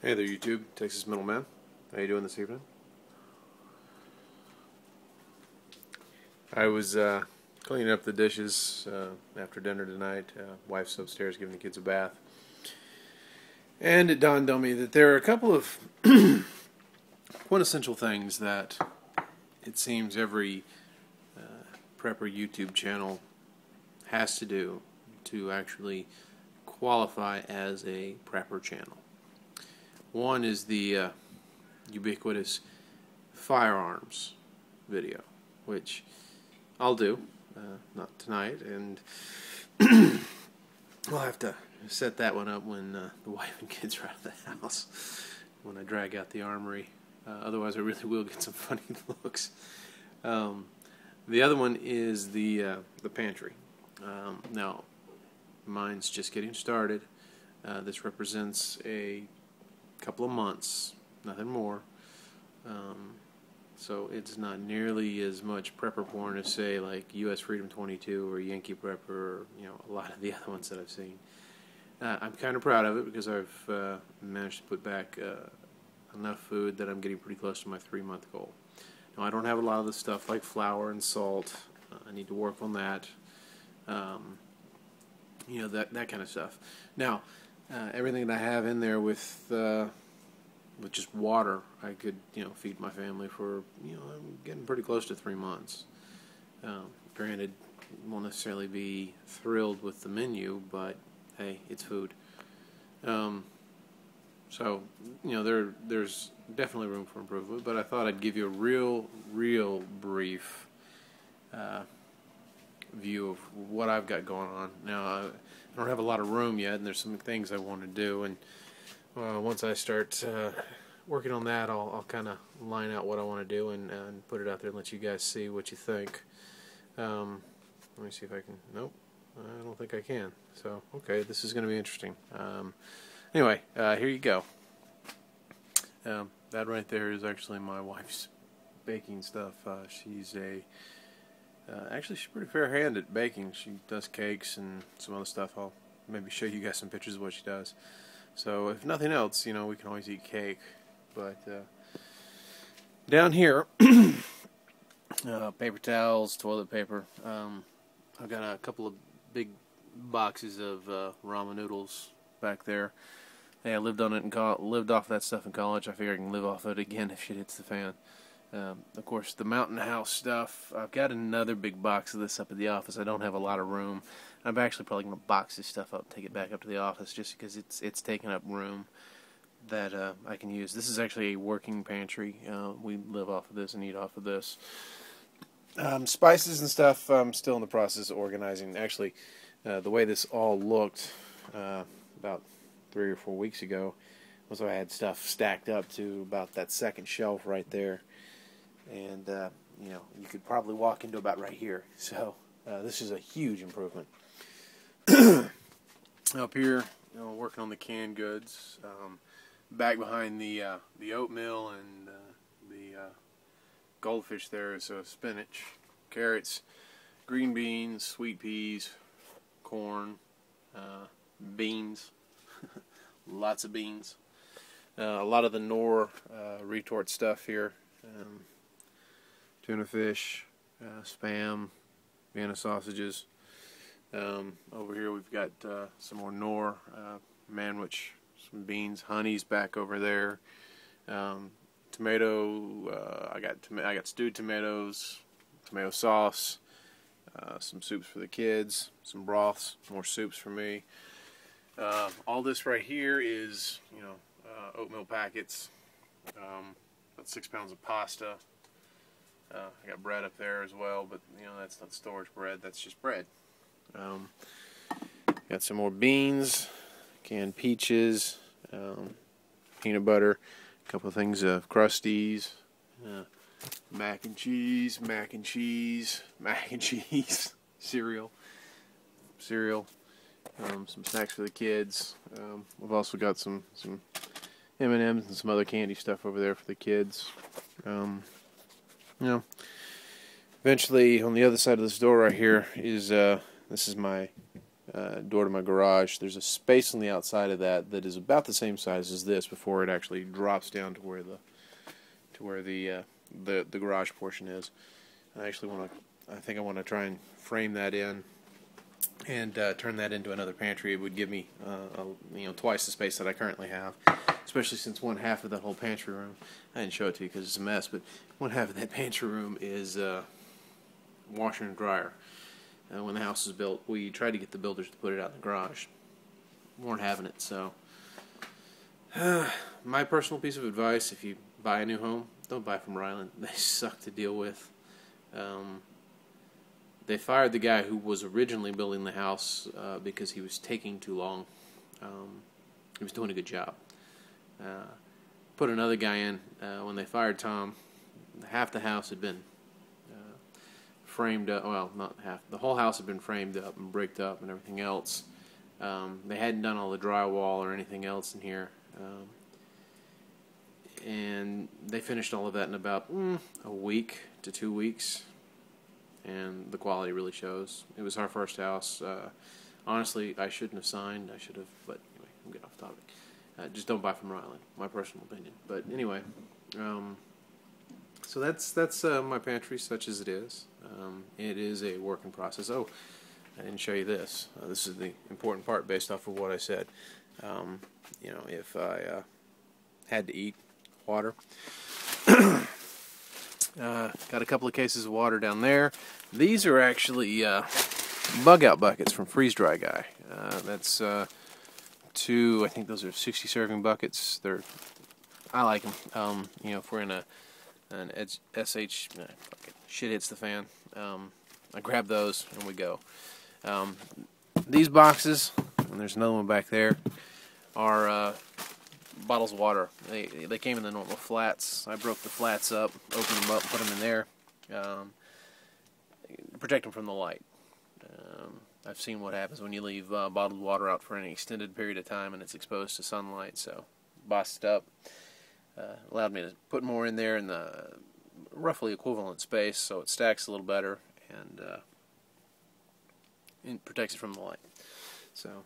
Hey there, YouTube. Texas Middleman. How you doing this evening? I was cleaning up the dishes after dinner tonight. Wife's upstairs giving the kids a bath. And it dawned on me that there are a couple of quintessential things that it seems every prepper YouTube channel has to do to actually qualify as a prepper channel. One is the ubiquitous firearms video, which I'll do, not tonight, and I'll have to set that one up when the wife and kids are out of the house, when I drag out the armory. Otherwise I really will get some funny looks. The other one is the pantry. Now, mine's just getting started. This represents a couple of months, nothing more. So it's not nearly as much prepper porn as, say, like U.S. Freedom 22 or Yankee Prepper, or a lot of the other ones that I've seen. I'm kind of proud of it because I've managed to put back enough food that I'm getting pretty close to my 3-month goal. Now, I don't have a lot of the stuff like flour and salt. I need to work on that. That kind of stuff. Now, everything that I have in there with just water, I could feed my family for I'm getting pretty close to 3 months. Granted, won't necessarily be thrilled with the menu, but hey, it's food. So there's definitely room for improvement. But I thought I'd give you a real brief view of what I've got going on. Now, I don't have a lot of room yet, and there's some things I want to do, and once I start working on that, I'll kind of line out what I want to do and put it out there and let you guys see what you think. Let me see if I can. Nope, I don't think I can. So, okay, this is going to be interesting. Anyway, here you go. That right there is actually my wife's baking stuff. Actually, she's pretty fair-handed at baking. She does cakes and some other stuff. I'll maybe show you guys some pictures of what she does. So, if nothing else, we can always eat cake. But down here, paper towels, toilet paper. I've got a couple of big boxes of ramen noodles back there. Hey, I lived on it and lived off that stuff in college. I figure I can live off it again if shit hits the fan. Of course, the Mountain House stuff. I've got another big box of this up at the office. I don't have a lot of room. I'm actually probably going to box this stuff up and take it back up to the office just because it's taking up room that I can use. This is actually a working pantry. We live off of this and eat off of this. Spices and stuff, I'm still in the process of organizing. Actually, the way this all looked about 3 or 4 weeks ago was I had stuff stacked up to about that second shelf right there. And, you could probably walk into about right here. So, this is a huge improvement. Up here, working on the canned goods. Back behind the oatmeal and the goldfish there is spinach, carrots, green beans, sweet peas, corn, beans, lots of beans. A lot of the Knorr retort stuff here. Tuna fish, Spam, Vienna sausages. Over here we've got some more Knorr, Manwich, some beans, honey's back over there. Tomato, I got stewed tomatoes, tomato sauce, some soups for the kids, some broths, more soups for me. All this right here is, oatmeal packets, about 6 pounds of pasta. I got bread up there as well, but that's not storage bread, that's just bread. Got some more beans, canned peaches, peanut butter, a couple of things of Krusties, mac and cheese, cereal, some snacks for the kids. We've also got some M&Ms and some other candy stuff over there for the kids. Eventually, on the other side of this door right here is this is my door to my garage. There's a space on the outside of that that is about the same size as this before it actually drops down to where the garage portion is. I think I want to try and frame that in and turn that into another pantry. It would give me twice the space that I currently have, especially since one half of that whole pantry room, I didn't show it to you because it's a mess, but one half of that pantry room is washer and dryer. When the house was built, we tried to get the builders to put it out in the garage. Weren't having it, so my personal piece of advice: if you buy a new home, don't buy from Ryland. They suck to deal with. They fired the guy who was originally building the house because he was taking too long. He was doing a good job. Put another guy in. When they fired Tom, half the house had been framed up. Well, not half. The whole house had been framed up and bricked up and everything else. They hadn't done all the drywall or anything else in here. And they finished all of that in about a week to 2 weeks. And the quality really shows. It was our first house. Honestly, I shouldn't have signed. I should have, but anyway, I'm getting off topic. Just don't buy from Ryland, my personal opinion. But anyway, so that's my pantry, such as it is. It is a work in process. Oh, I didn't show you this. This is the important part based off of what I said. If I had to eat water. Got a couple of cases of water down there. These are actually bug out buckets from Freeze Dry Guy. That's two. I think those are 60 serving buckets. I like them. If we're in an SH shit hits the fan, I grab those and we go. These boxes, and there's another one back there, are bottles of water. They came in the normal flats. I broke the flats up, opened them up, put them in there, protect them from the light. I've seen what happens when you leave bottled water out for an extended period of time and it's exposed to sunlight. So bossed it up, allowed me to put more in there in the roughly equivalent space, so it stacks a little better and it protects it from the light. So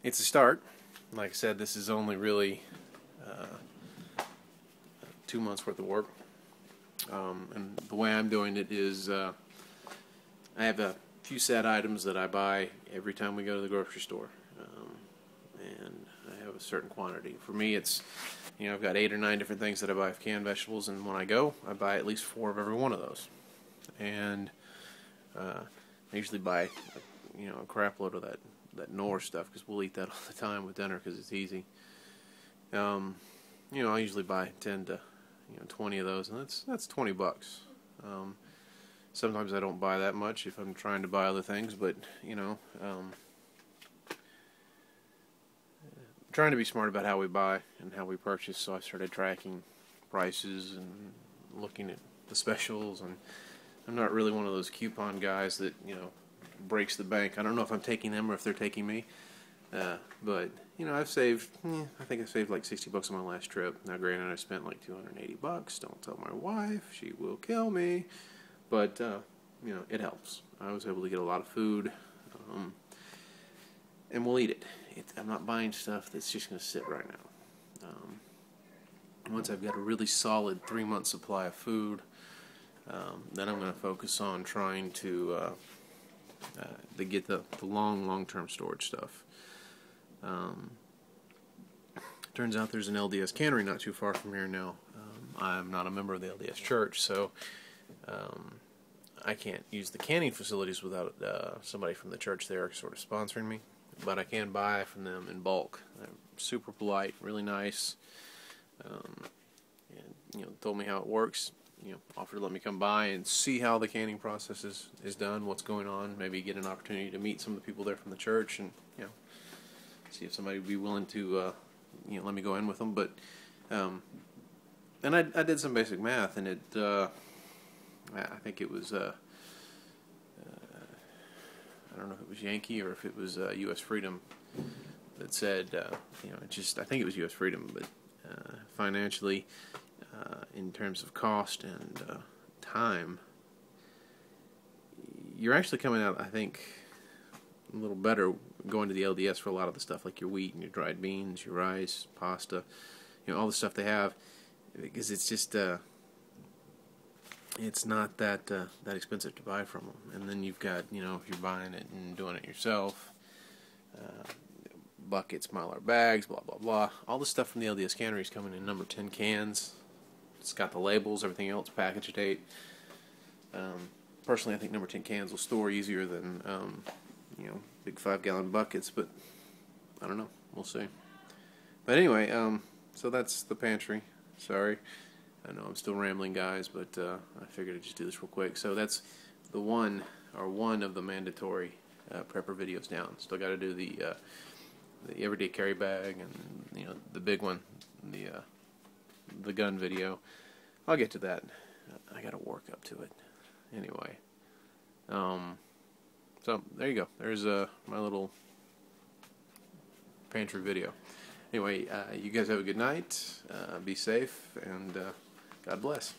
it's a start. Like I said, this is only really 2 months worth of work. And the way I'm doing it is I have a few set items that I buy every time we go to the grocery store. And I have a certain quantity. For me, it's, I've got 8 or 9 different things that I buy of canned vegetables, and when I go, I buy at least 4 of every one of those. And I usually buy, a crap load of that Knorr stuff, because we'll eat that all the time with dinner because it's easy. I usually buy 10 to 20 of those, and that's $20. Sometimes I don't buy that much if I'm trying to buy other things, but trying to be smart about how we buy and how we purchase. So I started tracking prices and looking at the specials, and I'm not really one of those coupon guys that breaks the bank. I don't know if I'm taking them or if they're taking me, but I've saved. I think I saved like $60 on my last trip. Now, granted, I spent like $280. Don't tell my wife; she will kill me. But it helps. I was able to get a lot of food, and we'll eat it. I'm not buying stuff that's just going to sit right now. Once I've got a really solid 3-month supply of food, then I'm going to focus on trying to get the long-term storage stuff. Turns out there's an LDS cannery not too far from here now. I'm not a member of the LDS Church, so I can't use the canning facilities without somebody from the church there sort of sponsoring me. But I can buy from them in bulk. They're super polite, really nice. And told me how it works. Offered to let me come by and see how the canning process is done, what's going on. Maybe get an opportunity to meet some of the people there from the church, and see if somebody would be willing to let me go in with them. But and I did some basic math, and it I think it was I don't know if it was Yankee or if it was U.S. Freedom that said, I think it was U.S. Freedom, but financially, in terms of cost and time, you're actually coming out, I think, a little better going to the LDS for a lot of the stuff, like your wheat and your dried beans, your rice, pasta, all the stuff they have, because it's just it's not that expensive to buy from them. And then you've got, if you're buying it and doing it yourself, buckets, Mylar bags, blah blah blah. All the stuff from the LDS cannery is coming in number 10 cans. It's got the labels, everything else, package date. Personally, I think number 10 cans will store easier than big 5-gallon buckets, but I don't know. We'll see. But anyway, so that's the pantry. Sorry, I know I'm still rambling, guys, but I figured I'd just do this real quick. So that's the one of the mandatory prepper videos down. Still got to do the everyday carry bag and the big one, the gun video. I'll get to that. I got to work up to it. Anyway, so there you go. There's my little pantry video. Anyway, you guys have a good night. Be safe, and God bless.